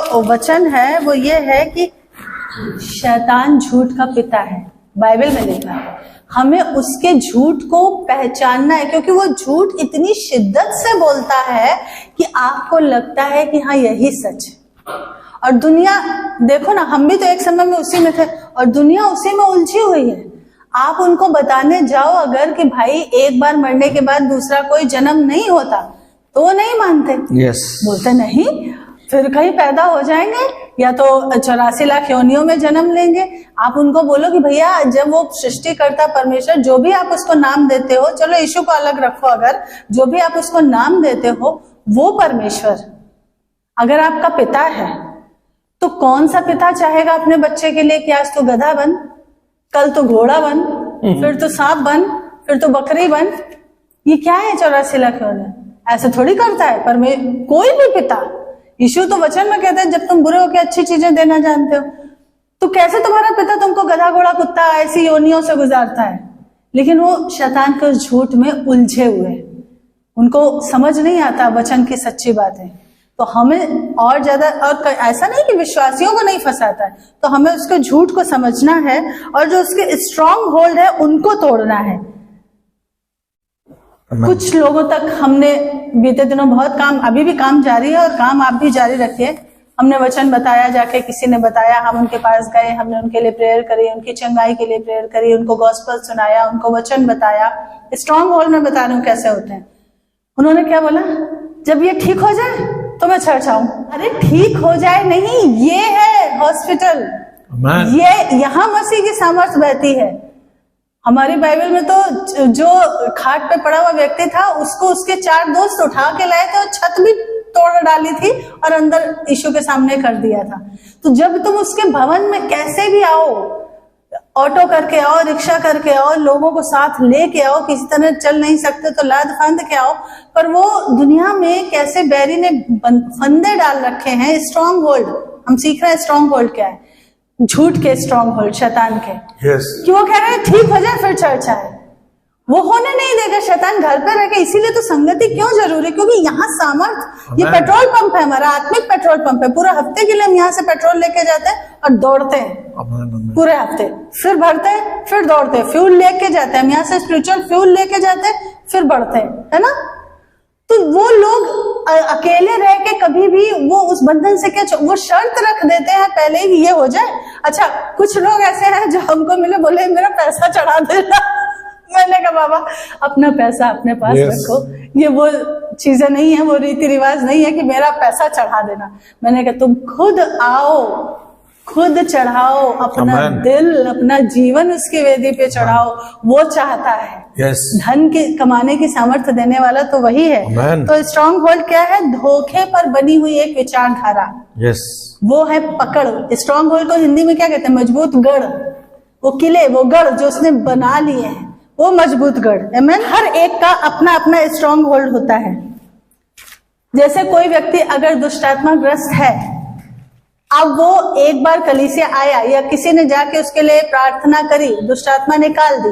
जो वचन है वो ये है कि शैतान झूठ का पिता है, बाइबल में लिखा है। हमें उसके झूठ को पहचानना है, क्योंकि वो झूठ इतनी शिद्दत से बोलता है कि आपको लगता है कि हाँ यही सच है। और दुनिया देखो ना, हम भी तो एक समय में उसी में थे और दुनिया उसी में उलझी हुई है। आप उनको बताने जाओ अगर कि भाई एक बार मरने के बाद दूसरा कोई जन्म नहीं होता, तो वो नहीं मानते। बोलते नहीं, फिर कहीं पैदा हो जाएंगे या तो 84 लाख योनियों में जन्म लेंगे। आप उनको बोलो कि भैया जब वो सृष्टिकर्ता परमेश्वर, जो भी आप उसको नाम देते हो, चलो यीशु को अलग रखो, अगर जो भी आप उसको नाम देते हो वो परमेश्वर अगर आपका पिता है, तो कौन सा पिता चाहेगा अपने बच्चे के लिए कि आज तो गधा बन, कल तो घोड़ा बन, फिर तो सांप बन, फिर तो बकरी बन। ये क्या है 84 लाख योनि? ऐसे थोड़ी करता है पर कोई भी पिता। यीशु तो वचन में कहते हैं जब तुम बुरे होकर अच्छी चीजें देना जानते हो, तो कैसे तुम्हारा पिता तुमको गधा घोड़ा कुत्ता ऐसी योनियों से गुजारता है? लेकिन वो शैतान के उस झूठ में उलझे हुए, उनको समझ नहीं आता वचन की सच्ची बातें। तो हमें और ज्यादा, और ऐसा नहीं कि विश्वासियों को नहीं फंसाता है, तो हमें उसके झूठ को समझना है और जो उसके स्ट्रॉन्ग होल्ड है उनको तोड़ना है। कुछ लोगों तक हमने बीते दिनों बहुत काम, अभी भी काम जारी है और काम आप भी जारी रखिए। हमने वचन बताया, जाके किसी ने बताया, हम उनके पास गए, हमने उनके लिए प्रेयर करी, उनकी चंगाई के लिए प्रेयर करी, उनको गॉस्पेल सुनाया, उनको वचन बताया। स्ट्रॉन्ग होल्ड में बता रही हूँ कैसे होते हैं। उन्होंने क्या बोला, जब ये ठीक हो जाए तो मैं चर्च आऊं। अरे ठीक हो जाए नहीं, ये है हॉस्पिटल, ये यहाँ मसीह की सामर्थ बहती है। हमारी बाइबल में तो जो खाट पे पड़ा हुआ व्यक्ति था उसको उसके 4 दोस्त उठा के लाए थे और छत भी तोड़ डाली थी और अंदर यीशु के सामने कर दिया था। तो जब तुम उसके भवन में कैसे भी आओ, ऑटो करके आओ, रिक्शा करके आओ, लोगों को साथ लेके आओ, किसी तरह चल नहीं सकते तो लाद फांद के आओ, पर वो दुनिया में कैसे बैरी ने फंदे डाल रखे हैं। स्ट्रॉन्ग होल्ड हम सीख रहे हैं। स्ट्रॉन्ग होल्ड क्या है? झूठ के स्ट्रॉन्ग होल्ड, शैतान के। कि वो कह रहे हैं ठीक हो जाए फिर चर्च आए, वो होने नहीं देगा। शैतान घर पे रह के, इसीलिए तो संगति क्यों जरूरी, क्योंकि यहाँ सामर्थ, ये पेट्रोल पंप है, हमारा आत्मिक पेट्रोल पंप है। पूरा हफ्ते के लिए हम यहाँ से पेट्रोल लेके जाते हैं और दौड़ते हैं पूरे हफ्ते, फिर भरते हैं, फिर दौड़ते हैं, फ्यूल लेके जाते हैं हम यहाँ से, स्पिरिचुअल फ्यूल लेके जाते हैं, फिर बढ़ते हैं, है ना। तो वो लोग अकेले रह के कभी भी वो उस बंधन से क्या, वो शर्त रख देते हैं पहले ही ये हो जाए। अच्छा, कुछ लोग ऐसे हैं जो हमको मिले, बोले मेरा पैसा चढ़ा देना। मैंने कहा बाबा अपना पैसा अपने पास रखो, ये वो चीजें नहीं है, वो रीति रिवाज नहीं है कि मेरा पैसा चढ़ा देना। मैंने कहा तुम खुद आओ, खुद चढ़ाओ अपना दिल, अपना जीवन उसकी वेदी पे चढ़ाओ। वो चाहता है। धन के कमाने की सामर्थ्य देने वाला तो वही है। तो स्ट्रॉन्ग होल्ड क्या है? धोखे पर बनी हुई एक विचारधारा। वो है पकड़। स्ट्रॉन्ग होल्ड को हिंदी में क्या कहते हैं? मजबूत गढ़। वो किले, वो गढ़ जो उसने बना लिए हैं, वो मजबूत गढ़। आमीन। हर एक का अपना अपना स्ट्रॉन्ग होल्ड होता है। जैसे कोई व्यक्ति अगर दुष्टात्मा ग्रस्त है, अब वो एक बार कलीसिया आया या किसी ने जाके उसके लिए प्रार्थना करी, दुष्टात्मा निकाल दी,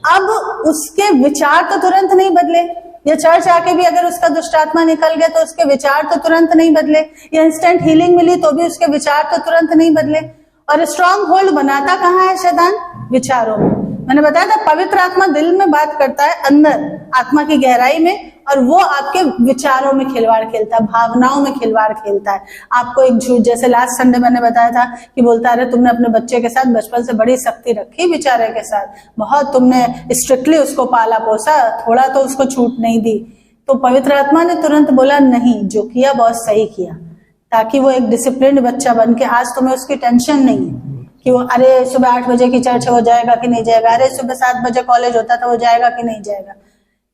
अब उसके विचार तो तुरंत नहीं बदले। या चर्च आके भी अगर उसका दुष्टात्मा निकल गया तो उसके विचार तो तुरंत नहीं बदले। या इंस्टेंट हीलिंग मिली तो भी उसके विचार तो तुरंत नहीं बदले। और स्ट्रॉन्ग होल्ड बनाता कहाँ है शैतान? विचारों में। मैंने बताया था पवित्र आत्मा दिल में बात करता है, अंदर आत्मा की गहराई में, और वो आपके विचारों में खिलवाड़ खेलता है, भावनाओं में खिलवाड़ खेलता है। आपको एक झूठ, जैसे लास्ट संडे मैंने बताया था कि बोलता है तुमने अपने बच्चे के साथ बचपन से बड़ी सख्ती रखी, बेचारे के साथ बहुत तुमने स्ट्रिक्टली उसको पाला पोसा, थोड़ा तो उसको छूट नहीं दी। तो पवित्र आत्मा ने तुरंत बोला नहीं, जो किया बहुत सही किया, ताकि वो एक डिसिप्लिन्ड बच्चा बन के, आज तुम्हें उसकी टेंशन नहीं है कि वो अरे सुबह 8 बजे की चर्च हो जाएगा कि नहीं जाएगा, अरे सुबह 7 बजे कॉलेज होता था वो जाएगा कि नहीं जाएगा।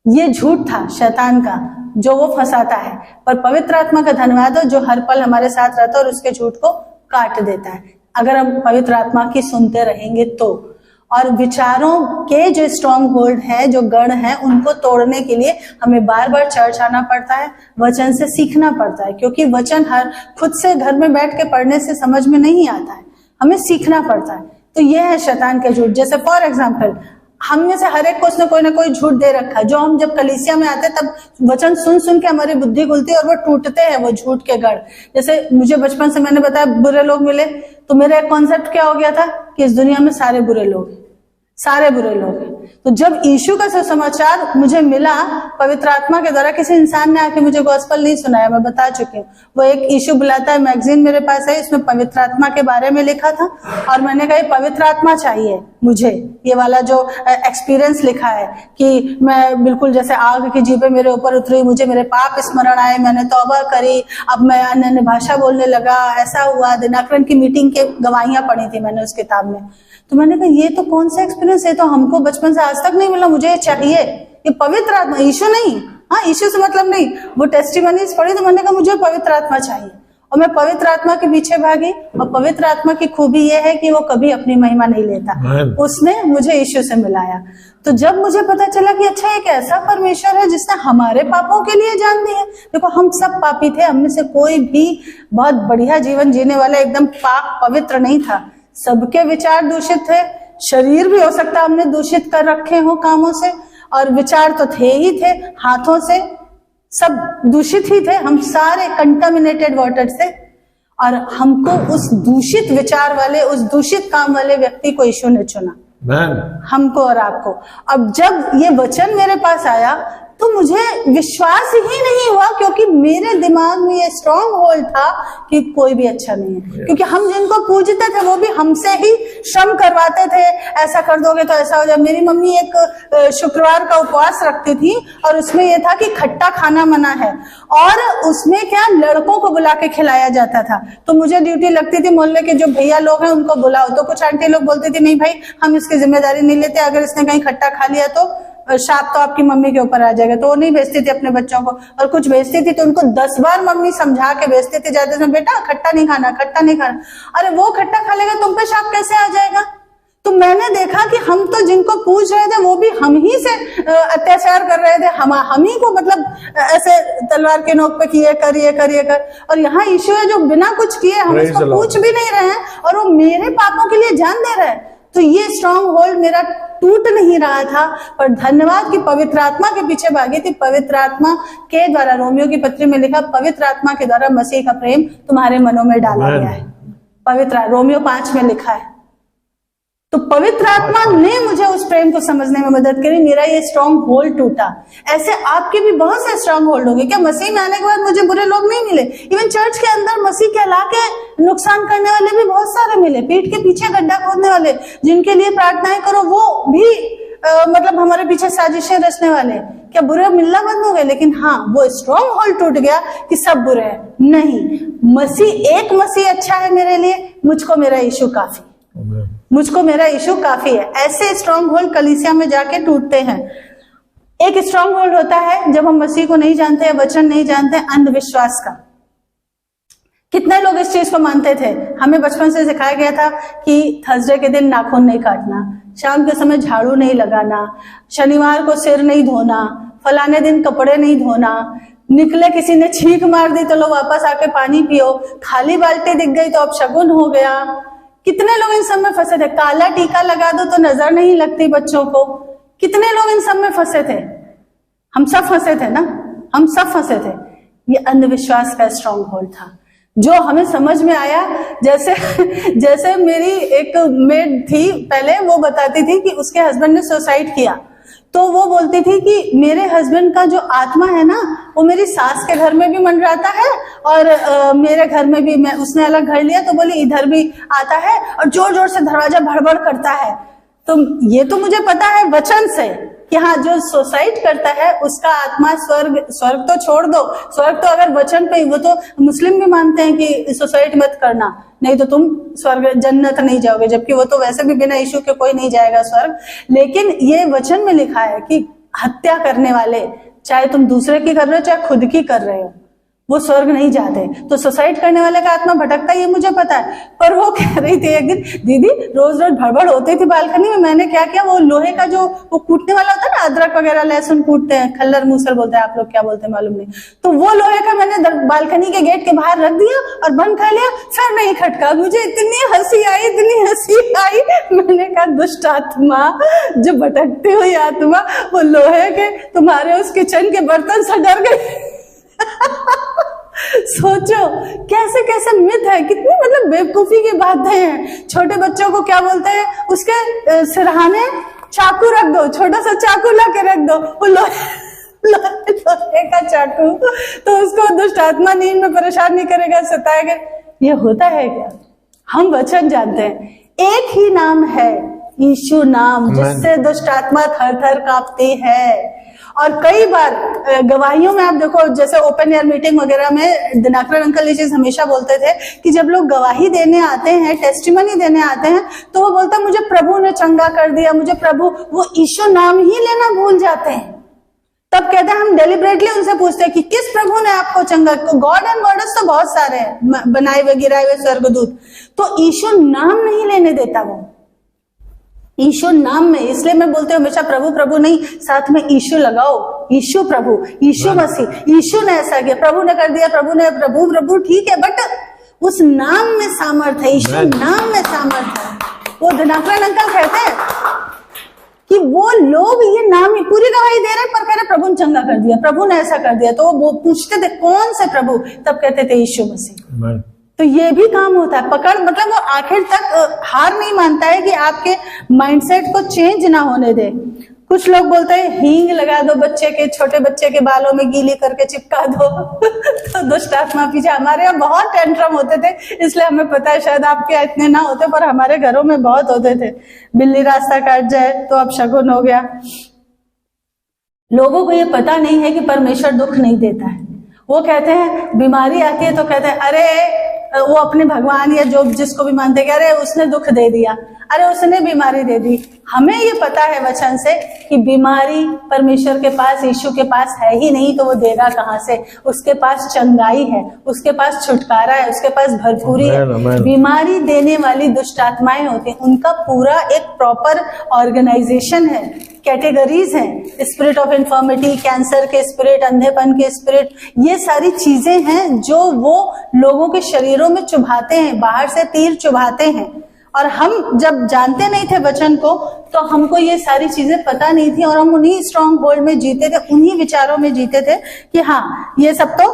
ये झूठ था शैतान का जो वो फंसाता है। पर पवित्र आत्मा का धन्यवाद हो जो हर पल हमारे साथ रहता है और उसके झूठ को काट देता है, अगर हम पवित्र आत्मा की सुनते रहेंगे तो। और विचारों के जो स्ट्रॉन्ग होल्ड है, जो गढ़ है, उनको तोड़ने के लिए हमें बार बार चर्च आना पड़ता है, वचन से सीखना पड़ता है, क्योंकि वचन हर खुद से घर में बैठ के पढ़ने से समझ में नहीं आता है, हमें सीखना पड़ता है। तो ये है शैतान के झूठ। जैसे फॉर एग्जाम्पल हम में से हर एक को उसने कोई ना कोई झूठ दे रखा है, जो हम जब कलीसिया में आते तब वचन सुन सुन के हमारी बुद्धि खुलती है और वो टूटते हैं, वो झूठ के गढ़। जैसे मुझे बचपन से मैंने बताया बुरे लोग मिले, तो मेरा एक कॉन्सेप्ट क्या हो गया था कि इस दुनिया में सारे बुरे लोग हैं, सारे बुरे लोग हैं। तो जब यीशु का सुसमाचार मुझे मिला पवित्र आत्मा के द्वारा, किसी इंसान ने आके मुझे गॉस्पेल नहीं सुनाया, मैं बता चुकी हूँ। वो एक यीशु बुलाता है मैगजीन मेरे पास है, इसमें पवित्र आत्मा के बारे में लिखा था और मैंने कहा पवित्र आत्मा चाहिए मुझे, ये वाला जो एक्सपीरियंस लिखा है कि मैं बिल्कुल जैसे आग की जीभें मेरे ऊपर उतरी, मुझे मेरे पाप स्मरण आए, मैंने तौबा करी, अब मैं अन्य भाषा बोलने लगा, ऐसा हुआ। दिनाकरण की मीटिंग के गवाहियां पढ़ी थी मैंने उस किताब में। तो मैंने कहा ये तो कौन सा एक्सपीरियंस है, तो हमको बचपन से आज तक नहीं मिला, मुझे ये चाहिए, ये पवित्र आत्मा, यीशु नहीं। हाँ, यीशु से मतलब नहीं, वो टेस्टिमनीज पढ़ी तो मैंने कहा मुझे पवित्र आत्मा चाहिए और मैं पवित्र आत्मा के पीछे भागी। और पवित्र आत्मा की खूबी ये है कि वो कभी अपनी महिमा नहीं लेता, उसने मुझे यीशु से मिलाया। तो जब मुझे पता चला कि अच्छा एक ऐसा परमेश्वर है जिसने हमारे पापों के लिए जान दी है। देखो हम सब पापी थे, हम में से कोई भी बहुत बढ़िया जीवन जीने वाला एकदम पाक पवित्र नहीं था, सबके विचार दूषित थे, शरीर भी हो सकता है हमने दूषित कर रखे हो कामों से, और विचार तो थे ही थे, हाथों से सब दूषित ही थे, हम सारे कंटामिनेटेड वाटर से। और हमको उस दूषित विचार वाले, उस दूषित काम वाले व्यक्ति को यीशु ने चुना, हमको और आपको। अब जब ये वचन मेरे पास आया तो मुझे विश्वास ही नहीं हुआ, क्योंकि मेरे दिमाग में ये स्ट्रॉन्ग होल्ड था कि कोई भी अच्छा नहीं है, क्योंकि हम जिनको पूजते थे वो भी हमसे ही श्रम करवाते थे, ऐसा कर दोगे तो ऐसा हो जाए। मेरी मम्मी एक शुक्रवार का उपवास रखती थी और उसमें यह था कि खट्टा खाना मना है, और उसमें क्या लड़कों को बुला के खिलाया जाता था। तो मुझे ड्यूटी लगती थी मोहल्ले के जो भैया लोग हैं उनको बुलाओ, तो कुछ आंटी लोग बोलती थी नहीं भाई हम इसकी जिम्मेदारी नहीं लेते, अगर इसने कहीं खट्टा खा लिया तो शाप तो आपकी मम्मी के ऊपर आ जाएगा, तो वो नहीं भेजती थी अपने बच्चों को। और कुछ भेजती थी तो उनको 10 बार मम्मी समझा के भेजती थी जाते समय, बेटा खट्टा नहीं खाना, खट्टा नहीं खाना। अरे वो खट्टा खा लेगा तुम पे शाप कैसे आ जाएगा। तो मैंने देखा कि हम तो जिनको पूछ रहे थे वो भी हम ही से अत्याचार कर रहे थे, हम ही को मतलब ऐसे तलवार के नोक पे किए कर, ये कर, ये कर। और यहाँ यीशु है जो बिना कुछ किए, हम उसको पूछ भी नहीं रहे हैं और वो मेरे पापों के लिए जान दे रहे हैं। तो ये स्ट्रॉन्ग होल्ड मेरा टूट नहीं रहा था, पर धन्यवाद कि पवित्र आत्मा के पीछे भागी थी। पवित्र आत्मा के द्वारा, रोमियो की पत्री में लिखा, पवित्र आत्मा के द्वारा मसीह का प्रेम तुम्हारे मनों में डाला गया है। पवित्र रोमियो 5 में लिखा है। तो पवित्र आत्मा ने मुझे उस प्रेम को समझने में मदद करी, मेरा ये स्ट्रॉन्ग होल्ड टूटा। ऐसे आपके भी बहुत से स्ट्रॉन्ग होल्ड होंगे। क्या मसीह में आने के बाद मुझे बुरे लोग नहीं मिले? इवन चर्च के अंदर मसीह कहला के नुकसान करने वाले भी बहुत सारे मिले, पीठ के पीछे गड्ढा खोदने वाले, जिनके लिए प्रार्थनाएं करो वो भी मतलब हमारे पीछे साजिशें रचने वाले। क्या बुरे मिलना बंद हो गए? लेकिन हाँ, वो स्ट्रॉन्ग होल्ड टूट गया कि सब बुरे हैं। नहीं, मसीह, एक मसीह अच्छा है मेरे लिए, मुझको मेरा यीशु काफी, मुझको मेरा यीशु काफी है। ऐसे स्ट्रॉन्ग होल्ड कलीसिया में जाके टूटते हैं। एक स्ट्रॉन्ग होल्ड होता है जब हम मसीह को नहीं जानते, वचन नहीं जानते, अंधविश्वास का। कितने लोग इस चीज को मानते थे? हमें बचपन से सिखाया गया था कि थर्सडे के दिन नाखून नहीं काटना, शाम के समय झाड़ू नहीं लगाना, शनिवार को सिर नहीं धोना, फलाने दिन कपड़े नहीं धोना, निकले किसी ने छींक मार दी तो लो वापस आके पानी पियो, खाली बाल्टी दिख गई तो अब शगुन हो गया। कितने लोग इन सब में फंसे थे? काला टीका लगा दो तो नजर नहीं लगती बच्चों को। कितने लोग इन सब में फंसे थे? हम सब फंसे थे ना, हम सब फंसे थे। ये अंधविश्वास का स्ट्रॉन्ग होल्ड था जो हमें समझ में आया। जैसे मेरी एक मेड थी पहले, वो बताती थी कि उसके हस्बैंड ने सुसाइड किया, तो वो बोलती थी कि मेरे हस्बैंड का जो आत्मा है ना वो मेरी सास के घर में भी मंडराता है और मेरे घर में भी, मैं उसने अलग घर लिया तो बोली इधर भी आता है और जोर जोर से दरवाजा भड़बड़ करता है। तो ये तो मुझे पता है वचन से कि हाँ, जो सुसाइड करता है उसका आत्मा स्वर्ग तो छोड़ दो, स्वर्ग तो अगर वचन पे, वो तो मुस्लिम भी मानते हैं कि सुसाइड मत करना, नहीं तो तुम स्वर्ग जन्नत नहीं जाओगे, जबकि वो तो वैसे भी बिना यीशु के कोई नहीं जाएगा स्वर्ग। लेकिन ये वचन में लिखा है कि हत्या करने वाले, चाहे तुम दूसरे की कर रहे हो चाहे खुद की कर रहे हो, वो स्वर्ग नहीं जाते। तो सुसाइड करने वाले का आत्मा भटकता है, ये मुझे पता है। पर वो कह रही थी एक दिन, दीदी रोज रोज भड़बड़ होती थी बालकनी में, मैंने क्या किया, वो लोहे का जो वो कूटने वाला होता है ना, अदरक वगैरह लहसुन कूटते हैं, खल्लर मूसल बोलते हैं, आप लोग क्या बोलते हैं मालूम नहीं, तो वो लोहे का मैंने बालकनी के गेट के बाहर रख दिया और बंद कर लिया, फिर नहीं खटका। मुझे इतनी हंसी आई, इतनी हंसी आई, मैंने कहा दुष्ट आत्मा, जो भटकती हुई आत्मा, वो लोहे के तुम्हारे उस किचन के बर्तन से डर गई। सोचो कैसे कैसे मिथ है, कितनी मतलब बेवकूफी की बातें हैं। छोटे बच्चों को क्या बोलते हैं, उसके सिरहाने चाकू रख दो, छोटा सा चाकू ला के रख दो, वो लोहे का चाकू, तो उसको दुष्ट आत्मा नींद में परेशान नहीं करेगा, सताएगा। ये होता है क्या? हम वचन जानते हैं, एक ही नाम है यीशु नाम, जिससे दुष्ट आत्मा थर थर कांपती है। और कई बार गवाहियों में आप देखो, जैसे ओपन एयर मीटिंग वगैरह में दिनाकर अंकल ये चीज हमेशा बोलते थे कि जब लोग गवाही देने आते हैं, टेस्टिमनी देने आते हैं, तो वो बोलते हैं मुझे प्रभु ने चंगा कर दिया, मुझे प्रभु, वो यीशु नाम ही लेना भूल जाते हैं। तब कहते हैं, हम डेलिब्रेटली उनसे पूछते हैं कि किस प्रभु ने आपको चंगा, गॉड एंड गॉडेस तो बहुत सारे हैं, बनाए हुए गिराए हुए स्वर्गदूत, तो यीशु नाम नहीं लेने देता वो, यीशु नाम में। इसलिए मैं बोलती हूँ हमेशा प्रभु प्रभु नहीं, साथ में यीशु लगाओ, यीशु प्रभु, यीशु मसीह, यीशु ने ऐसा किया, प्रभु ने कर दिया, प्रभु ने, प्रभु प्रभु ठीक है, बट उस नाम में सामर्थ है, यीशु नाम में सामर्थ है। वो दिनाकर अंकल कहते हैं कि वो लोग ये नाम ही पूरी गवाही दे रहे, पर कह रहे प्रभु ने चंगा कर दिया, प्रभु ने ऐसा कर दिया, तो वो पूछते थे कौन से प्रभु, तब कहते थे यीशु मसीह। तो ये भी काम होता है, पकड़, मतलब वो आखिर तक हार नहीं मानता है कि आपके माइंडसेट को चेंज ना होने दे। कुछ लोग बोलते हैं हींग लगा दो बच्चे के, छोटे बच्चे के बालों में गीली करके चिपका दो तो दुष्ट आत्मा पीछे। हमारे यहाँ बहुत टेंट्रम होते थे, इसलिए हमें पता है, शायद आपके इतने ना होते, पर हमारे घरों में बहुत होते थे। बिल्ली रास्ता काट जाए तो अब शगुन हो गया। लोगों को ये पता नहीं है कि परमेश्वर दुख नहीं देता है। वो कहते हैं बीमारी आती है तो कहते हैं अरे वो अपने भगवान या जो जिसको भी मानते हैं, अरे उसने दुख दे दिया, अरे उसने बीमारी दे दी। हमें ये पता है वचन से कि बीमारी परमेश्वर के पास, यीशु के पास है ही नहीं, तो वो देगा कहां से? उसके पास चंगाई है, उसके पास छुटकारा है, उसके पास भरपूरी है। बीमारी देने वाली दुष्ट आत्माएं होती हैं, उनका पूरा एक प्रॉपर ऑर्गेनाइजेशन है, कैटेगरीज हैं, स्पिरिट ऑफ इन्फर्मिटी, कैंसर के स्पिरिट, अंधेपन के स्पिरिट, ये सारी चीजें हैं जो वो लोगों के शरीरों में चुभाते हैं, बाहर से तीर चुभाते हैं। और हम जब जानते नहीं थे वचन को, तो हमको ये सारी चीजें पता नहीं थी, और हम उन्हीं स्ट्रॉन्ग होल्ड में जीते थे, उन्हीं विचारों में जीते थे कि हाँ ये सब तो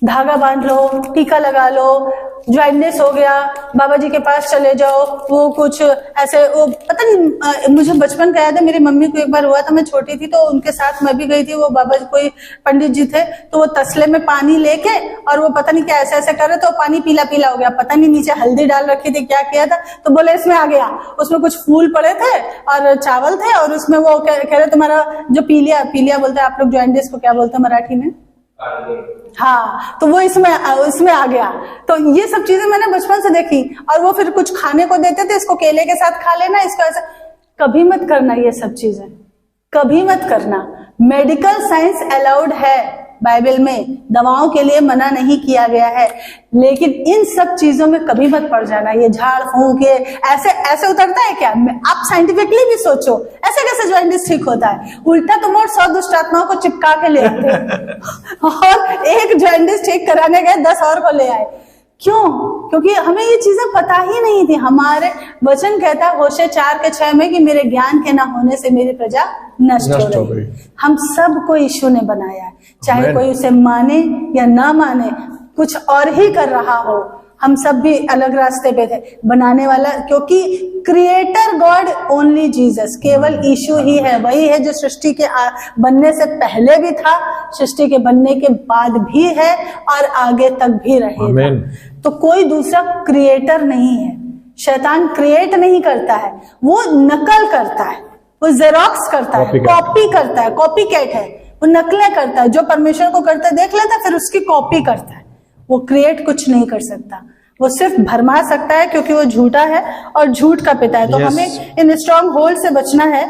धागा बांध लो, टीका लगा लो, ज्वाइंटनेस हो गया, बाबा जी के पास चले जाओ, वो कुछ ऐसे, वो पता नहीं, मुझे बचपन का याद है, मेरी मम्मी को एक बार हुआ था, मैं छोटी थी तो उनके साथ मैं भी गई थी। वो बाबा जी कोई पंडित जी थे, तो वो तसले में पानी लेके और वो पता नहीं क्या ऐसे ऐसे कर रहे, तो पानी पीला पीला हो गया, पता नहीं नीचे हल्दी डाल रखी थी, क्या किया था, तो बोले इसमें आ गया। उसमें कुछ फूल पड़े थे और चावल थे, और उसमें वो कह रहे तुम्हारा जो पीलिया, पीलिया बोलते हैं आप लोग, ज्वाइंटिस को क्या बोलते हैं मराठी में? हाँ, तो वो इसमें आ गया। तो ये सब चीजें मैंने बचपन से देखी। और वो फिर कुछ खाने को देते थे, इसको केले के साथ खा लेना, इसको ऐसा। कभी मत करना ये सब चीजें, कभी मत करना। मेडिकल साइंस अलाउड है बाइबल में, दवाओं के लिए मना नहीं किया गया है, लेकिन इन सब चीजों में कभी मत पड़ जाना। ये झाड़ फूंक के ऐसे ऐसे उतरता है क्या? आप साइंटिफिकली भी सोचो, ऐसे कैसे ज्वाइंटिस ठीक होता है? उल्टा तुम और 100 दुष्ट आत्माओं को चिपका के ले आते और एक ज्वाइंटिस ठीक कराने गए 10 और को ले आए। क्यों? क्योंकि हमें ये चीजें पता ही नहीं थी। हमारे वचन कहता है होशे 4:6 में कि मेरे ज्ञान के ना होने से मेरी प्रजा नष्ट हो गई। हम सबको यीशु ने बनाया है, चाहे कोई उसे माने या ना माने, कुछ और ही कर रहा हो, हम सब भी अलग रास्ते पे थे। बनाने वाला, क्योंकि क्रिएटर गॉड ओनली जीसस, केवल यीशु ही है। वही है जो सृष्टि के बनने से पहले भी था, सृष्टि के बनने के बाद भी है और आगे तक भी रहेगा। तो कोई दूसरा क्रिएटर नहीं है। शैतान क्रिएट नहीं करता है, वो नकल करता है, वो जेरोक्स करता है, कॉपी करता है, कॉपी कैट है, वो नकलें करता है। जो परमेश्वर को करता है देख लेता है, फिर उसकी कॉपी करता है। वो क्रिएट कुछ नहीं कर सकता, वो सिर्फ भरमा सकता है, क्योंकि वो झूठा है और झूठ का पिता है। तो हमें इन स्ट्रॉन्ग होल्ड से बचना है।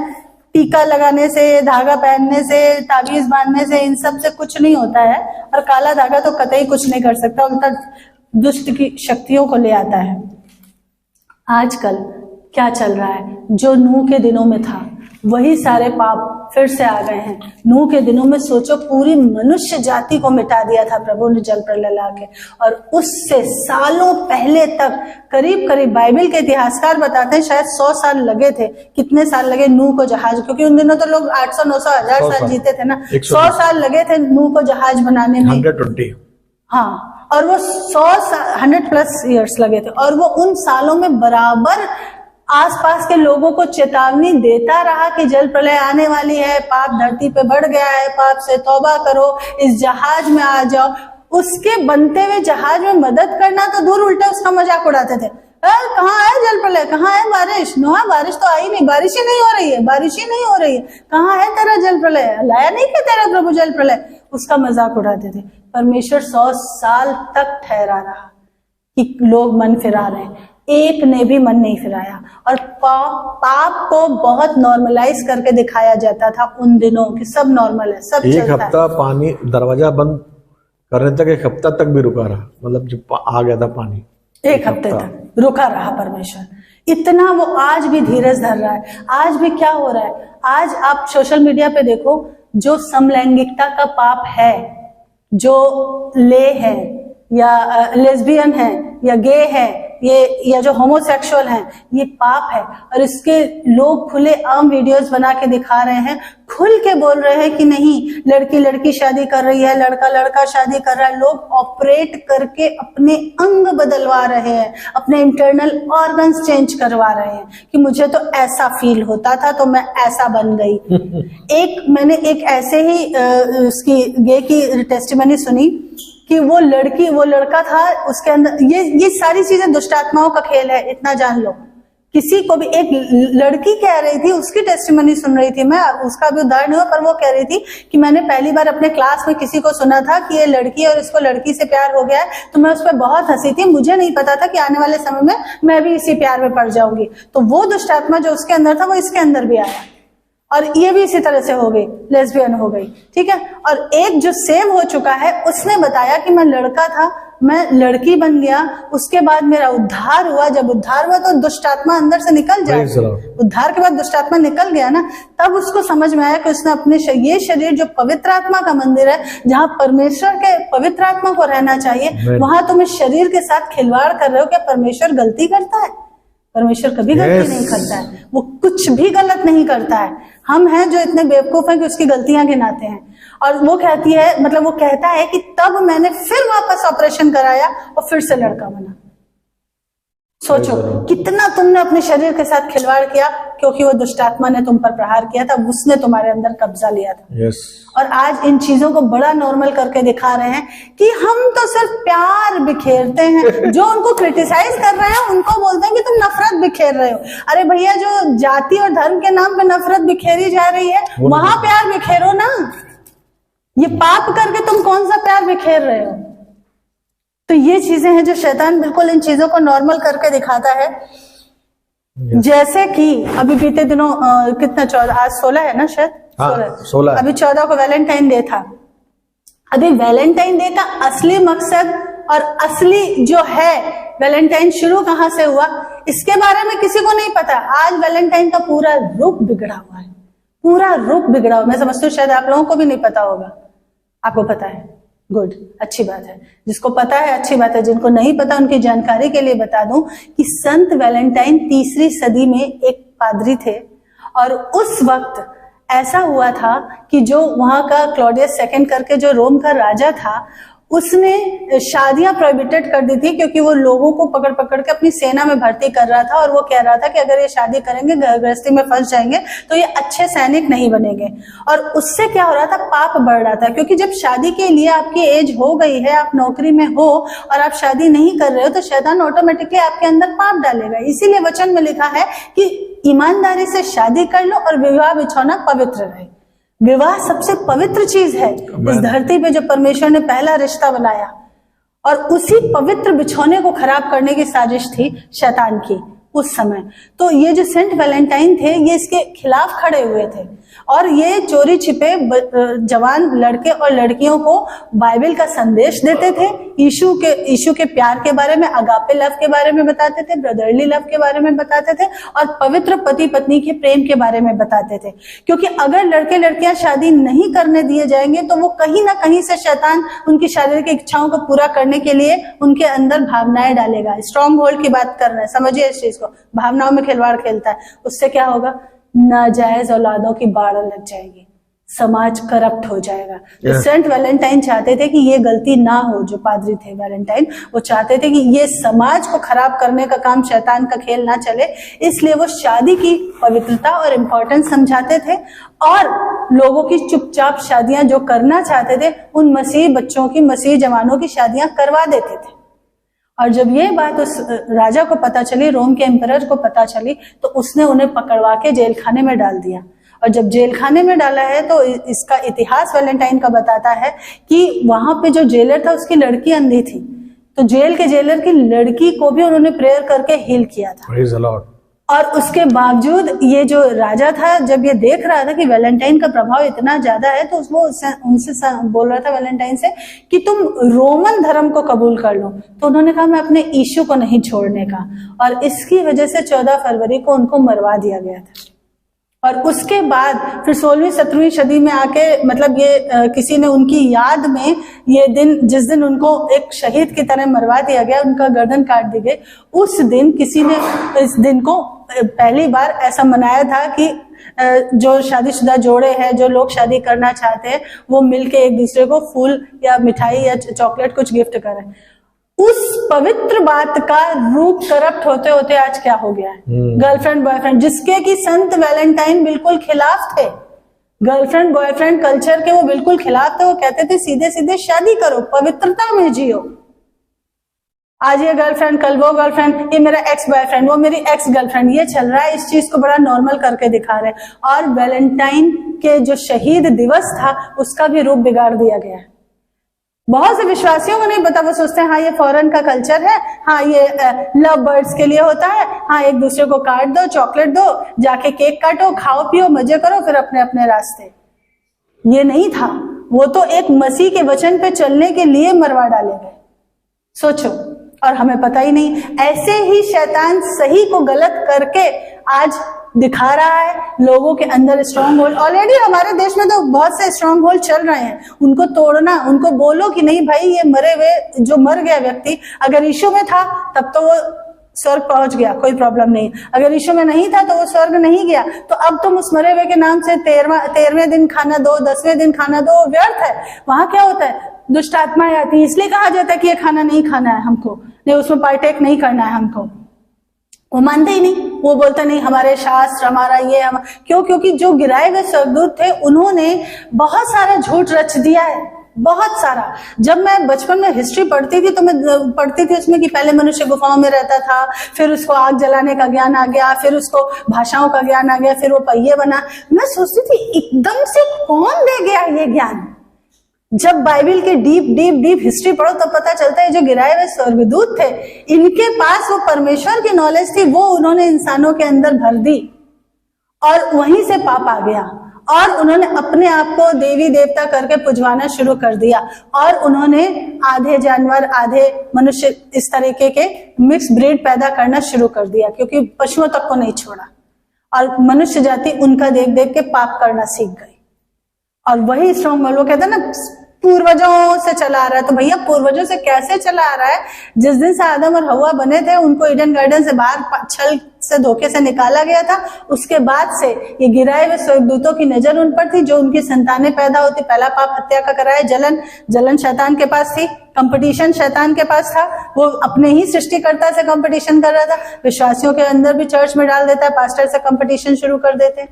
टीका लगाने से, धागा पहनने से, ताबीज बांधने से, इन सब से कुछ नहीं होता है। और काला धागा तो कतई कुछ नहीं कर सकता, उल्टा दुष्ट की शक्तियों को ले आता है। आजकल क्या चल रहा है, जो नूह के दिनों में था वही सारे पाप फिर से आ गए हैं। नूह के दिनों में सोचो, पूरी मनुष्य जाति को मिटा दिया था प्रभु ने जल प्रलय लाके, और उससे सालों पहले तक करीब करीब बाइबल के इतिहासकार बताते हैं शायद 100 साल लगे थे। कितने साल लगे नूह को जहाज, क्योंकि उन दिनों तो लोग 800 900 1000 साल जीते थे ना, 100 साल लगे थे नूह को जहाज बनाने में। 120 हाँ, और वो 100+ ईयर्स लगे थे, और वो उन सालों में बराबर आसपास के लोगों को चेतावनी देता रहा कि जल प्रलय आने वाली है, पाप धरती पे बढ़ गया है, पाप से तौबा करो, इस जहाज में आ जाओ। उसके बनते हुए जहाज में मदद करना तो दूर, उल्टा उसका मजाक उड़ाते थे। कहाँ है जल प्रलय, कहाँ है बारिश, नोहा बारिश तो आई नहीं, बारिश ही नहीं हो रही है, बारिश ही नहीं हो रही है, कहाँ है तेरा जल प्रलय, लाया नहीं क्या तेरा प्रभु जल प्रलय, उसका मजाक उड़ाते थे। परमेश्वर 100 साल तक ठहरा रहा कि लोग मन फिरा रहे हैं, एक ने भी मन नहीं फिराया। और पाप को बहुत नॉर्मलाइज करके दिखाया जाता था उन दिनों कि सब नॉर्मल है, सब एक हफ्ता पानी दरवाजा बंद करने तक, एक हफ्ता तक भी रुका रहा, मतलब जब आ गया था पानी, एक हफ्ते तक रुका रहा परमेश्वर। इतना वो आज भी धीरज धर रहा है। आज भी क्या हो रहा है, आज आप सोशल मीडिया पे देखो, जो समलैंगिकता का पाप है, जो ले है या लेस्बियन है या गे है, ये या जो होमोसेक्सुअल हैं, ये पाप है। और इसके लोग खुले आम वीडियोस बना के दिखा रहे हैं, खुल के बोल रहे हैं कि नहीं, लड़की लड़की शादी कर रही है, लड़का लड़का शादी कर रहा है। लोग ऑपरेट करके अपने अंग बदलवा रहे हैं, अपने इंटरनल ऑर्गन्स चेंज करवा रहे हैं कि मुझे तो ऐसा फील होता था तो मैं ऐसा बन गई। मैंने एक ऐसे ही उसकी गे की टेस्टिमनी सुनी कि वो लड़का था, उसके अंदर ये सारी चीजें दुष्ट आत्माओं का खेल है, इतना जान लो। किसी को भी, एक लड़की कह रही थी, उसकी टेस्टिमनी सुन रही थी मैं, उसका भी उदाहरण हुआ, पर वो कह रही थी कि मैंने पहली बार अपने क्लास में किसी को सुना था कि ये लड़की और इसको लड़की से प्यार हो गया है, तो मैं उस पर बहुत हंसी थी। मुझे नहीं पता था कि आने वाले समय में मैं भी इसी प्यार में पड़ जाऊंगी। तो वो दुष्ट आत्मा जो उसके अंदर था वो इसके अंदर भी आया, और ये भी इसी तरह से हो गई, लेस्बियन हो गई, ठीक है। और एक जो सेव हो चुका है, उसने बताया कि मैं लड़का था, मैं लड़की बन गया, उसके बाद मेरा उद्धार हुआ। जब उद्धार हुआ तो दुष्ट आत्मा अंदर से निकल जाए, उद्धार के बाद दुष्ट आत्मा निकल गया ना, तब उसको समझ में आया कि उसने अपने ये शरीर जो पवित्र आत्मा का मंदिर है, जहाँ परमेश्वर के पवित्र आत्मा को रहना चाहिए, वहां तुम इस शरीर के साथ खिलवाड़ कर रहे हो। क्या परमेश्वर गलती करता है? परमेश्वर कभी गलती नहीं करता है, वो कुछ भी गलत नहीं करता है। हम हैं जो इतने बेवकूफ हैं कि उसकी गलतियां गिनाते हैं। और वो कहती है, मतलब वो कहता है कि तब मैंने फिर वापस ऑपरेशन कराया और फिर से लड़का बना। सोचो कितना तुमने अपने शरीर के साथ खिलवाड़ किया, क्योंकि वो दुष्टात्मा ने तुम पर प्रहार किया था, उसने तुम्हारे अंदर कब्जा लिया था। और आज इन चीजों को बड़ा नॉर्मल करके दिखा रहे हैं कि हम तो सिर्फ प्यार बिखेरते हैं। जो उनको क्रिटिसाइज कर रहे हैं उनको बोलते हैं कि तुम नफरत बिखेर रहे हो। अरे भैया, जो जाति और धर्म के नाम पे नफरत बिखेरी जा रही है, वहां प्यार बिखेरो ना। ये पाप करके तुम कौन सा प्यार बिखेर रहे हो? तो ये चीजें हैं जो शैतान बिल्कुल इन चीजों को नॉर्मल करके दिखाता है। जैसे कि अभी बीते दिनों कितना 14, आज 16 है ना शायद, 16, अभी 14 को वैलेंटाइन डे था। अभी वैलेंटाइन डे का असली मकसद और असली जो है वैलेंटाइन शुरू कहाँ से हुआ, इसके बारे में किसी को नहीं पता। आज वैलेंटाइन का पूरा रूप बिगड़ा हुआ है, पूरा रूप बिगड़ा हुआ। मैं समझती हूँ शायद आप लोगों को भी नहीं पता होगा। आपको पता है, गुड, अच्छी बात है। जिसको पता है अच्छी बात है, जिनको नहीं पता उनकी जानकारी के लिए बता दूं कि संत वैलेंटाइन 3री सदी में एक पादरी थे। और उस वक्त ऐसा हुआ था कि जो वहां का क्लॉडियस II करके जो रोम का राजा था, उसने शादियां प्रोहिबिटेड कर दी थी, क्योंकि वो लोगों को पकड़ पकड़ के अपनी सेना में भर्ती कर रहा था। और वो कह रहा था कि अगर ये शादी करेंगे, घर गृहस्थी में फंस जाएंगे, तो ये अच्छे सैनिक नहीं बनेंगे। और उससे क्या हो रहा था, पाप बढ़ रहा था। क्योंकि जब शादी के लिए आपकी एज हो गई है, आप नौकरी में हो और आप शादी नहीं कर रहे हो, तो शैतान ऑटोमेटिकली आपके अंदर पाप डालेगा। इसीलिए वचन में लिखा है कि ईमानदारी से शादी कर लो और विवाह बिछौना पवित्र रहे। विवाह सबसे पवित्र चीज है इस धरती पे, जो परमेश्वर ने पहला रिश्ता बनाया। और उसी पवित्र बिछौने को खराब करने की साजिश थी शैतान की। उस समय। तो ये जो सेंट वैलेंटाइन थे ये इसके खिलाफ खड़े हुए थे और ये चोरी छिपे जवान लड़के और लड़कियों को बाइबल का संदेश देते थे, यीशु के प्यार के बारे में, अगापे लव के बारे में बताते थे, ब्रदरली लव के बारे में बताते थे और पवित्र पति पत्नी के प्रेम के बारे में बताते थे। क्योंकि अगर लड़के लड़कियां शादी नहीं करने दिए जाएंगे तो वो कहीं ना कहीं से शैतान उनकी शारीरिक इच्छाओं को पूरा करने के लिए उनके अंदर भावनाएं डालेगा। स्ट्रॉन्ग होल्ड की बात कर रहे हैं, समझिए इस चीज को। भावनाओं में खिलवाड़ खेलता है, उससे क्या होगा? नाजायज औलादों की बाढ़ लग जाएगी, समाज करप्ट हो जाएगा। तो सेंट वैलेंटाइन चाहते थे कि ये गलती ना हो। जो पादरी थे वैलेंटाइन, वो चाहते थे कि ये समाज को खराब करने का काम, शैतान का खेल ना चले, इसलिए वो शादी की पवित्रता और इम्पोर्टेंस समझाते थे और लोगों की चुपचाप शादियां जो करना चाहते थे उन मसीह बच्चों की, मसीह जवानों की शादियां करवा देते थे। और जब ये बात उस राजा को पता चली, रोम के एम्परर को पता चली, तो उसने उन्हें पकड़वा के जेल खाने में डाल दिया। और जब जेल खाने में डाला है तो इसका इतिहास वैलेंटाइन का बताता है कि वहां पे जो जेलर था उसकी लड़की अंधी थी, तो जेल के जेलर की लड़की को भी उन्होंने प्रेयर करके हील किया था। Praise the Lord. और उसके बावजूद ये जो राजा था, जब ये देख रहा था कि वैलेंटाइन का प्रभाव इतना ज्यादा है, तो वो उनसे बोल रहा था वैलेंटाइन से कि तुम रोमन धर्म को कबूल कर लो। तो उन्होंने कहा मैं अपने यीशु को नहीं छोड़ने का, और इसकी वजह से 14 फरवरी को उनको मरवा दिया गया था। और उसके बाद फिर 16वीं 17वीं सदी में आके, मतलब ये किसी ने उनकी याद में ये दिन, जिस दिन उनको एक शहीद की तरह मरवा दिया गया, उनका गर्दन काट दी गई, उस दिन किसी ने इस दिन को पहली बार ऐसा मनाया था कि जो शादीशुदा जोड़े हैं, जो लोग शादी करना चाहते हैं, वो मिलके एक दूसरे को फूल या मिठाई या चॉकलेट कुछ गिफ्ट करें। उस पवित्र बात का रूप करप्ट होते होते आज क्या हो गया है? गर्लफ्रेंड बॉयफ्रेंड, जिसके कि संत वैलेंटाइन बिल्कुल खिलाफ थे। गर्लफ्रेंड बॉयफ्रेंड कल्चर के वो बिल्कुल खिलाफ थे। वो कहते थे सीधे सीधे शादी करो, पवित्रता में जियो। आज ये गर्लफ्रेंड, कल वो गर्लफ्रेंड, ये मेरा एक्स बॉयफ्रेंड, वो मेरी एक्स गर्लफ्रेंड, ये चल रहा है। इस चीज को बड़ा नॉर्मल करके दिखा रहे हैं। और वैलेंटाइन के जो शहीद दिवस था उसका भी रूप बिगाड़ दिया गया है। बहुत से विश्वासियों को नहीं पता, वो सोचते हैं हाँ ये फॉरेन का कल्चर है, हाँ ये लव बर्ड्स के लिए होता है, हाँ एक दूसरे को काट दो, चॉकलेट दो, जाके केक काटो, खाओ पियो, मजे करो, फिर अपने अपने रास्ते। ये नहीं था, वो तो एक मसीह के वचन पे चलने के लिए मरवा डाले गए। सोचो, और हमें पता ही नहीं। ऐसे ही शैतान सही को गलत करके आज दिखा रहा है लोगों के अंदर स्ट्रॉन्ग होल्ड। ऑलरेडी हमारे देश में तो बहुत से स्ट्रॉन्ग होल्ड चल रहे हैं, उनको तोड़ना। उनको बोलो कि नहीं भाई, ये मरे हुए, जो मर गया व्यक्ति अगर यीशु में था तब तो वो स्वर्ग पहुंच गया, कोई प्रॉब्लम नहीं। अगर यीशु में नहीं था तो वो स्वर्ग नहीं गया। तो अब तुम उस मरे हुए के नाम से 13वें दिन खाना दो, 10वें दिन खाना दो, व्यर्थ है। वहां क्या होता है? दुष्ट आत्माएं आती है, इसलिए कहा जाता है कि ये खाना नहीं खाना है हमको, नहीं उसमें पार्टेक नहीं करना है हमको। वो मानते ही नहीं, वो बोलते नहीं हमारे शास्त्र, हमारा ये क्यों? क्योंकि जो गिराए हुए स्वर्गदूत थे उन्होंने बहुत सारा झूठ रच दिया है, बहुत सारा। जब मैं बचपन में हिस्ट्री पढ़ती थी तो मैं पढ़ती थी उसमें कि पहले मनुष्य गुफाओं में रहता था, फिर उसको आग जलाने का ज्ञान आ गया, फिर उसको भाषाओं का ज्ञान आ गया, फिर वो पहिए बना। मैं सोचती थी एकदम से कौन दे गया ये ज्ञान? जब बाइबल के डीप डीप डीप हिस्ट्री पढ़ो तो पता चलता है जो गिराए हुए स्वर्गदूत थे, इनके पास वो परमेश्वर की नॉलेज थी, वो उन्होंने इंसानों के अंदर भर दी और वहीं से पाप आ गया। और उन्होंने अपने आप को देवी देवता करके पुजवाना शुरू कर दिया और उन्होंने आधे जानवर आधे मनुष्य इस तरीके के मिक्स ब्रीड पैदा करना शुरू कर दिया, क्योंकि पशुओं तक को नहीं छोड़ा। और मनुष्य जाति उनका देख देख के पाप करना सीख गई। और वही स्ट्रॉन्ग होल्ड, वो कहते हैं ना पूर्वजों से चला आ रहा है। तो भैया पूर्वजों से कैसे चला आ रहा है? जिस दिन से आदम और हवा बने थे उनको ईडन गार्डन से बाहर छल से धोखे से निकाला गया था, उसके बाद से ये गिराए हुए स्वर्गदूतों की नजर उन पर थी, जो उनकी संतानें पैदा होती। पहला पाप हत्या का कराया, जलन शैतान के पास थी, कंपटीशन शैतान के पास था, वो अपने ही सृष्टिकर्ता से कंपटीशन कर रहा था। विश्वासियों के अंदर भी चर्च में डाल देता है, पास्टर से कंपटीशन शुरू कर देते।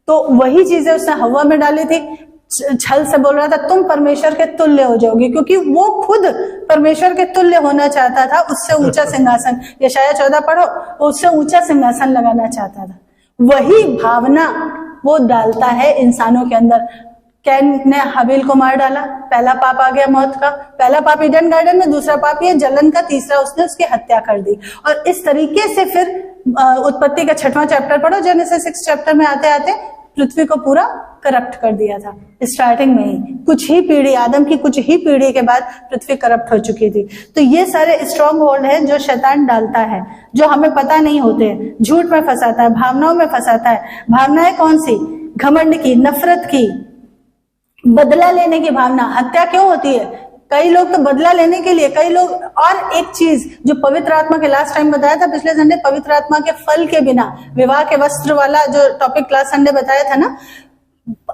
तो वही चीजें उसने हवा में डाली थी, छल से बोल रहा था तुम परमेश्वर के तुल्य हो जाओगी, क्योंकि वो खुद परमेश्वर के तुल्य होना चाहता था। उससे ऊंचा सिंहासन, यशाया 14 पढ़ो, उससे ऊंचा सिंहासन लगाना चाहता था। वही भावना वो डालता है इंसानों के अंदर। कैन ने हाबिल को मार डाला, पहला पाप आ गया मौत का। पहला पाप ईडन गार्डन में, दूसरा पाप ये जलन का, तीसरा उसने उसकी हत्या कर दी। और इस तरीके से फिर उत्पत्ति का 6वां चैप्टर पढ़ो, जेनेसिस 6 चैप्टर में आते आते पृथ्वी को पूरा करप्ट कर दिया था। स्टार्टिंग में ही कुछ ही पीढ़ी, आदम की कुछ ही पीढ़ी के बाद पृथ्वी करप्ट हो चुकी थी। तो ये सारे स्ट्रॉन्ग होल्ड है जो शैतान डालता है, जो हमें पता नहीं होते हैं। झूठ में फंसाता है, भावनाओं में फंसाता है। भावनाएं कौन सी? घमंड की, नफरत की, बदला लेने की भावना। हत्या क्यों होती है? कई लोग तो बदला लेने के लिए, कई लोग। और एक चीज जो पवित्र आत्मा के लास्ट टाइम बताया था पिछले संडे, पवित्र आत्मा के फल के बिना, विवाह के वस्त्र वाला जो टॉपिक लास्ट संडे बताया था ना,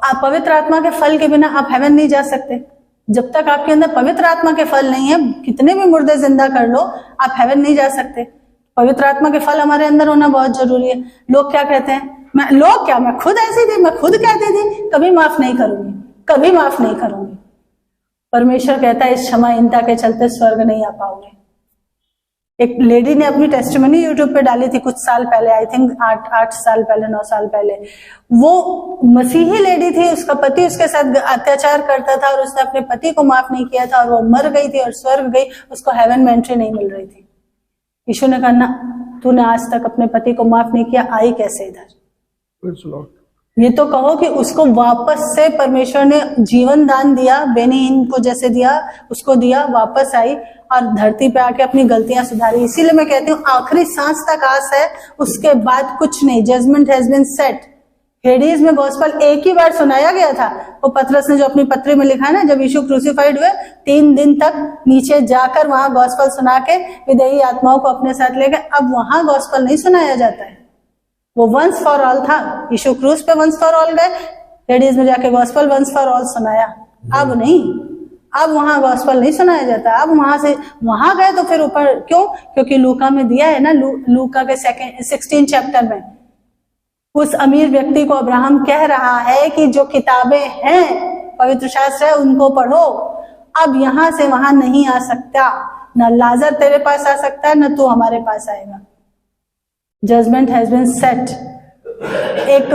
आप पवित्र आत्मा के फल के बिना आप हेवन नहीं जा सकते। जब तक आपके अंदर पवित्र आत्मा के फल नहीं है, कितने भी मुर्दे जिंदा कर लो, आप हेवन नहीं जा सकते। पवित्र आत्मा के फल हमारे अंदर होना बहुत जरूरी है। लोग क्या कहते हैं? मैं खुद ऐसी थी, मैं खुद कहती थी कभी माफ नहीं करूंगी, कभी माफ नहीं करूंगी। परमेश्वर कहता है इस क्षमाहीनता के चलते स्वर्ग नहीं आ पाओगे। एक लेडी ने अपनी टेस्टिमनी यूट्यूब पे डाली थी कुछ साल पहले, आई थिंक 8 साल पहले, 9 साल पहले। वो मसीही लेडी थी, उसका पति उसके साथ अत्याचार करता था और उसने अपने पति को माफ नहीं किया था और वो मर गई थी और स्वर्ग गई, उसको हेवन में एंट्री नहीं मिल रही थी। यीशु ने कहा ना, तूने आज तक अपने पति को माफ नहीं किया, आई कैसे इधर? ये तो कहो कि उसको वापस से परमेश्वर ने जीवन दान दिया, बेनीहीन को जैसे दिया उसको दिया, वापस आई और धरती पे आके अपनी गलतियां सुधारी। इसीलिए मैं कहती हूँ आखिरी सांस तक आस है, उसके बाद कुछ नहीं। Judgement has been set. Hades में गॉस्पेल एक ही बार सुनाया गया था। वो पतरस ने जो अपनी पत्री में लिखा ना, जब यीशु क्रूसिफाइड हुए 3 दिन तक नीचे जाकर वहां गॉस्पेल सुना के विदेही आत्माओं को अपने साथ ले गए। अब वहां गॉस्पेल नहीं सुनाया जाता है, वो वंस फॉर ऑल था। यीशु क्रूस पे वंस फॉर ऑल गए, हेडीज में जाके गॉस्पेल वंस फॉर ऑल सुनाया। अब नहीं, अब वहां गॉस्पेल नहीं सुनाया जाता। अब वहां से वहां गए तो फिर ऊपर क्यों? क्योंकि लूका में दिया है ना, लूका के 16 चैप्टर में उस अमीर व्यक्ति को अब्राहम कह रहा है कि जो किताबें हैं, पवित्र शास्त्र है, उनको पढ़ो। अब यहां से वहां नहीं आ सकता, न लाजर तेरे पास आ सकता है, न तू हमारे पास आएगा। Judgement has been set. एक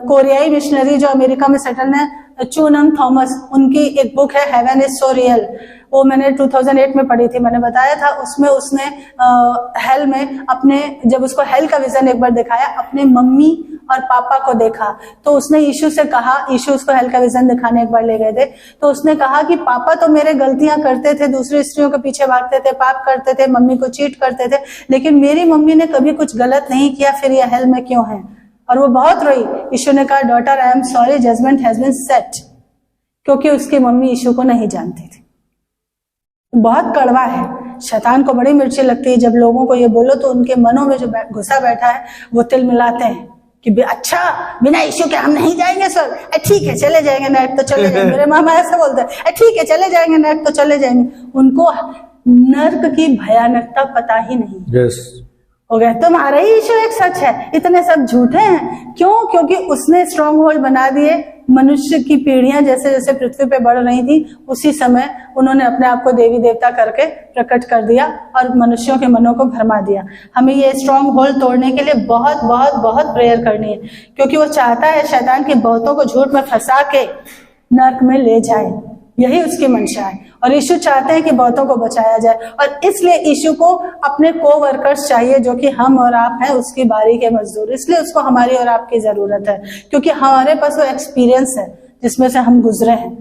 कोरियाई मिशनरी जो अमेरिका में सेटल है, चूनम थॉमस, उनकी एक बुक है हेवन इज सो रियल। वो मैंने 2008 में पढ़ी थी, मैंने बताया था। उसमें उसने हेल में अपने, जब उसको हेल का विजन एक बार दिखाया, अपने मम्मी और पापा को देखा, तो उसने यीशु से कहा, यीशु उसको हेल का विजन दिखाने एक बार ले गए थे, तो उसने कहा कि पापा तो मेरे गलतियां करते थे, दूसरी स्त्रियों के पीछे भागते थे, पाप करते थे, मम्मी को चीट करते थे, लेकिन मेरी मम्मी ने कभी कुछ गलत नहीं किया, फिर यह हेल में क्यों है? और वो बहुत रोई। यीशु ने कहा, daughter I am sorry, judgement has been set. क्योंकि उसकी मम्मी यीशु को नहीं जानती थी। बहुत कड़वा है, शैतान को बड़ी मिर्ची लगती है जब लोगों को ये बोलो तो उनके मनों में जो घुसा बैठा है वो तिल मिलाते हैं कि अच्छा बिना यीशु के हम नहीं जाएंगे स्वर्ग, ठीक है चले जाएंगे, नेट तो चले जाएंगे। मेरे मामा ऐसे बोलते हैं, ठीक है चले जाएंगे, नेट तो चले जाएंगे। उनको नर्क की भयानकता पता ही नहीं। हो गया तुम्हारा ही यीशु एक सच है, इतने सब झूठे हैं। क्यों? क्योंकि उसने स्ट्रॉन्ग होल्ड बना दिए। मनुष्य की पीढ़ियां जैसे जैसे पृथ्वी पे बढ़ रही थी, उसी समय उन्होंने अपने आप को देवी देवता करके प्रकट कर दिया और मनुष्यों के मनों को भरमा दिया। हमें ये स्ट्रॉन्ग होल्ड तोड़ने के लिए बहुत बहुत बहुत प्रेयर करनी है, क्योंकि वो चाहता है शैतान के बहुतों को झूठ में फंसा के नर्क में ले जाए। यही उसकी मंशा है। और यीशु चाहते हैं कि बहुतों को बचाया जाए, और इसलिए यीशु को अपने को वर्कर्स चाहिए जो कि हम और आप हैं, उसकी बारी के मजदूर। इसलिए उसको हमारी और आपकी जरूरत है, क्योंकि हमारे पास वो एक्सपीरियंस है जिसमें से हम गुजरे हैं।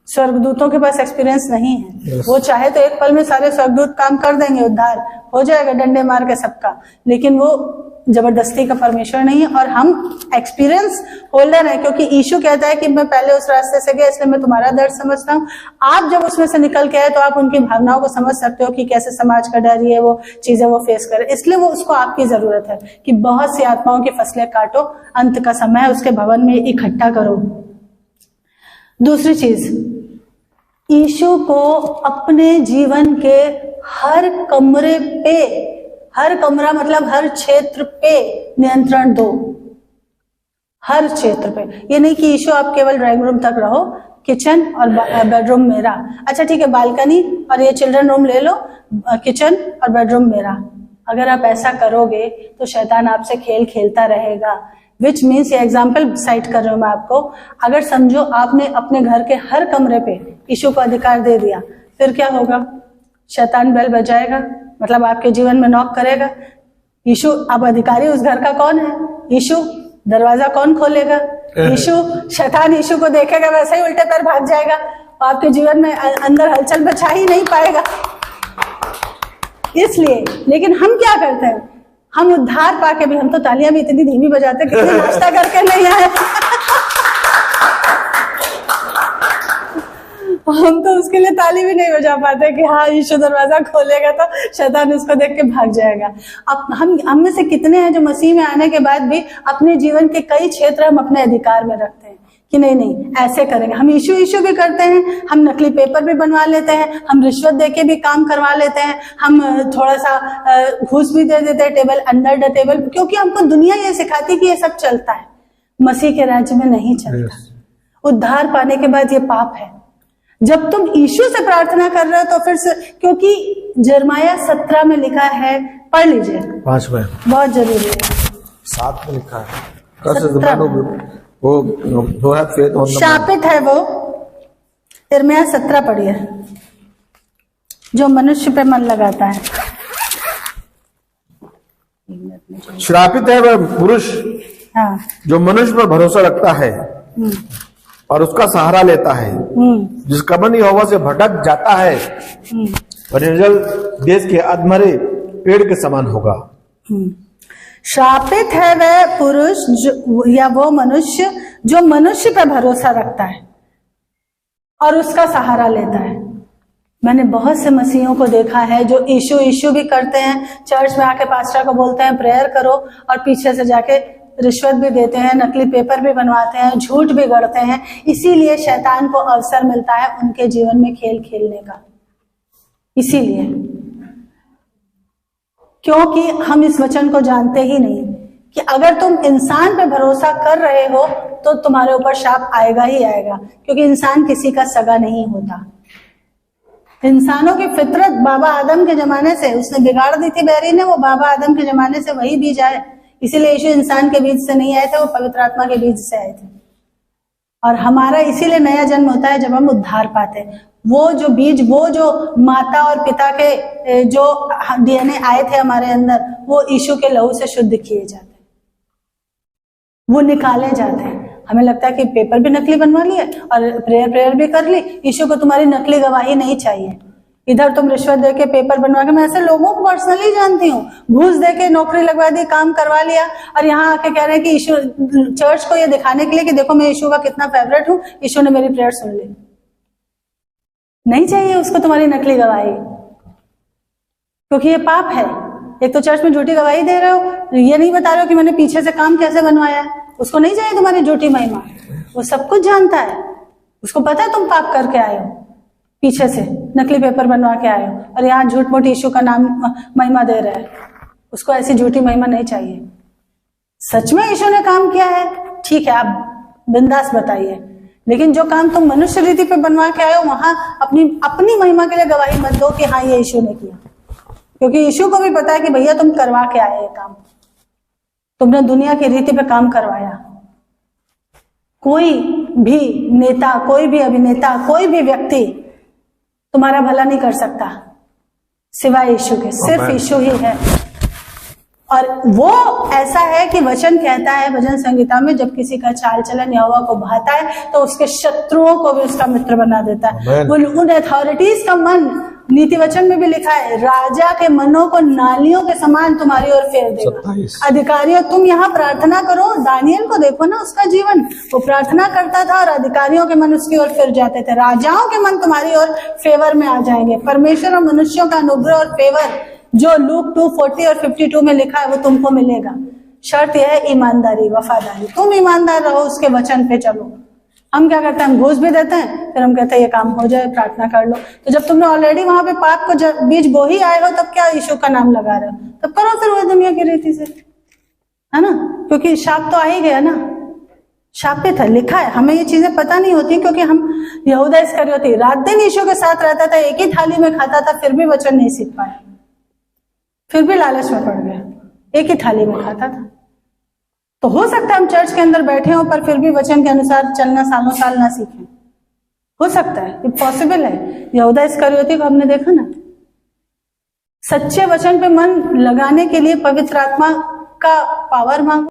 स्वर्गदूतों के पास एक्सपीरियंस नहीं है। वो चाहे तो एक पल में सारे स्वर्गदूत काम कर देंगे, उद्धार हो जाएगा डंडे मार के सबका, लेकिन वो जबरदस्ती का परमेश्वर नहीं है। और हम एक्सपीरियंस होल्डर है, क्योंकि यीशु कहता है कि मैं पहले उस रास्ते से गया इसलिए मैं तुम्हारा दर्द समझता हूँ। आप जब उसमें से निकल के आए तो आप उनकी भावनाओं को समझ सकते हो कि कैसे समाज का डर है, वो चीजें वो फेस करे। इसलिए वो उसको आपकी जरूरत है कि बहुत सी आत्माओं की फसलें काटो, अंत का समय है, उसके भवन में इकट्ठा करो। दूसरी चीज, यीशु को अपने जीवन के हर कमरे पे, हर कमरा मतलब हर क्षेत्र पे नियंत्रण दो। हर क्षेत्र पे। ये नहीं कि यीशु आप केवल ड्राइंग रूम तक रहो, किचन और बेडरूम मेरा, अच्छा ठीक है बालकनी और ये चिल्ड्रन रूम ले लो, किचन और बेडरूम मेरा। अगर आप ऐसा करोगे तो शैतान आपसे खेल खेलता रहेगा। विच मीन्स, ये एग्जाम्पल साइट कर रहा हूं मैं आपको। अगर समझो आपने अपने घर के हर कमरे पे यीशु को अधिकार दे दिया, फिर क्या होगा? शैतान बेल बजाएगा, मतलब आपके जीवन में नॉक करेगा, यीशु अब अधिकारी उस घर का कौन है? यीशु। दरवाजा कौन खोलेगा? यीशु। शैतान यीशु को देखेगा वैसे ही उल्टे पैर भाग जाएगा, आपके जीवन में अंदर हलचल बचा ही नहीं पाएगा। इसलिए लेकिन हम क्या करते हैं, हम उद्धार पाके भी, हम तो तालियां भी इतनी धीमी बजाते हैं, कितने नाश्ता करके नहीं आए हम तो उसके लिए ताली भी नहीं बजा पाते कि हाँ यीशु दरवाजा खोलेगा तो शैतान उसको देख के भाग जाएगा। अब हम में से कितने हैं जो मसीह में आने के बाद भी अपने जीवन के कई क्षेत्र हम अपने अधिकार में रखते हैं कि नहीं नहीं ऐसे करेंगे। हम यीशु यीशु भी करते हैं, हम नकली पेपर भी बनवा लेते हैं, हम रिश्वत देके भी काम करवा लेते हैं, हम थोड़ा सा घूस भी दे देते हैं टेबल अंडर द टेबल, क्योंकि हमको दुनिया ये सिखाती कि ये सब चलता है, मसीह के राज्य में नहीं चलता। उद्धार पाने के बाद ये पाप है। जब तुम यीशु से प्रार्थना कर रहे हो तो फिर से, क्योंकि यिर्मयाह 17 में लिखा है, पढ़ लीजिए 5 में, बहुत जरूरी है। 7 में लिखा है, वो शापित है वो। यिर्मयाह 17 पढ़िए, जो मनुष्य पे मन लगाता है। श्रापित है वह पुरुष हाँ, जो मनुष्य पर भरोसा रखता है और उसका सहारा लेता है, जिसका मन यहोवा से भटक जाता है और निर्जल देश के अधमरे पेड़ के समान होगा। शापित है वह पुरुष या वो मनुष्य जो मनुष्य पर भरोसा रखता है और उसका सहारा लेता है। मैंने बहुत से मसीहों को देखा है जो यीशु यीशु भी करते हैं, चर्च में आके पास्टर को बोलते हैं प्रेयर करो, और पीछे से जाके रिश्वत भी देते हैं, नकली पेपर भी बनवाते हैं, झूठ भी गढ़ते हैं। इसीलिए शैतान को अवसर मिलता है उनके जीवन में खेल खेलने का। इसीलिए क्योंकि हम इस वचन को जानते ही नहीं कि अगर तुम इंसान पे भरोसा कर रहे हो तो तुम्हारे ऊपर शाप आएगा ही आएगा, क्योंकि इंसान किसी का सगा नहीं होता। इंसानों की फितरत बाबा आदम के जमाने से उसने बिगाड़ दी थी बैरी ने, वो बाबा आदम के जमाने से वही बीज आए। इसीलिए यीशु इंसान के बीज से नहीं आए थे, वो पवित्र आत्मा के बीज से आए थे। और हमारा इसीलिए नया जन्म होता है जब हम उद्धार पाते हैं। वो जो बीज, वो जो माता और पिता के जो डीएनए आए थे हमारे अंदर, वो यीशु के लहू से शुद्ध किए जाते हैं, वो निकाले जाते हैं। हमें लगता है कि पेपर भी नकली बनवा लिए और प्रेयर भी कर ली, यीशु को तुम्हारी नकली गवाही नहीं चाहिए। इधर तुम रिश्वत देके पेपर बनवा के, मैं ऐसे लोगों को पर्सनली जानती हूँ, घूस देके नौकरी लगवा दी, काम करवा लिया, और यहाँ आके कह रहे हैं कि यीशु, चर्च को ये दिखाने के लिए कि देखो मैं यीशु का कितना फेवरेट हूँ, यीशु ने मेरी प्रेयर सुन ली। नहीं चाहिए उसको तुम्हारी नकली गवाही, क्योंकि ये पाप है। एक तो चर्च में झूठी गवाही दे रहे हो, ये नहीं बता रहे हो कि मैंने पीछे से काम कैसे बनवाया है। उसको नहीं चाहिए तुम्हारी झूठी महिमा, वो सब कुछ जानता है, उसको पता है तुम पाप करके आए हो, पीछे से नकली पेपर बनवा के आए हो, और यहाँ झूठ मूठ यीशु का नाम महिमा दे रहा है। उसको ऐसी झूठी महिमा नहीं चाहिए। सच में यीशु ने काम किया है, ठीक है, आप बिंदास बताइए, लेकिन जो काम तुम मनुष्य रीति पे बनवा के आए हो, वहां अपनी महिमा के लिए गवाही मत दो कि हाँ ये यीशु ने किया, क्योंकि यीशु को भी पता है कि भैया तुम करवा के आए ये काम, तुमने दुनिया की रीति पे काम करवाया। कोई भी नेता, कोई भी अभिनेता, कोई भी व्यक्ति तुम्हारा भला नहीं कर सकता सिवाय यीशु के, सिर्फ यीशु ही है। और वो ऐसा है कि वचन कहता है भजन संहिता में, जब किसी का चाल चलन यहोवा को भाता है तो उसके शत्रुओं को भी उसका मित्र बना देता है। वो उन अथॉरिटीज का मन, नीति वचन में भी लिखा है, राजा के मनों को नालियों के समान तुम्हारी ओर फेर देगा। अधिकारियों, तुम यहाँ प्रार्थना करो, दानियल को देखो ना, उसका जीवन, वो प्रार्थना करता था और अधिकारियों के मन उसकी ओर फिर जाते थे। राजाओं के मन तुम्हारी ओर फेवर में आ जाएंगे। परमेश्वर और मनुष्यों का अनुग्रह और फेवर जो लूक 2:40 और 52 में लिखा है वो तुमको मिलेगा। शर्त यह है ईमानदारी, वफादारी। तुम ईमानदार रहो, उसके वचन पे चलो। हम क्या करते हैं, हम घूस भी देते हैं, फिर हम कहते हैं ये काम हो जाए, प्रार्थना कर लो। तो जब तुमने ऑलरेडी वहां पे पाप को बीज बो ही आए हो, तब क्या यीशु का नाम लगा रहे हो? तब करो फिर वही दुनिया की रीति से, है ना, क्योंकि शाप तो आ ही गया ना, शापित है, लिखा है। हमें ये चीजें पता नहीं होती क्योंकि हम यहूदा इस्करियोती रात दिन यीशु के साथ रहता था, एक ही थाली में खाता था, फिर भी वचन नहीं सीख पाया, फिर भी लालच में पड़ गया, एक ही थाली में खाता था। तो हो सकता है हम चर्च के अंदर बैठे हों पर फिर भी वचन के अनुसार चलना सालों साल ना सीखें, हो सकता है, ये पॉसिबल है। यहूदा इस्करियोती को हमने देखा ना, सच्चे वचन पे मन लगाने के लिए पवित्र आत्मा का पावर मांगो।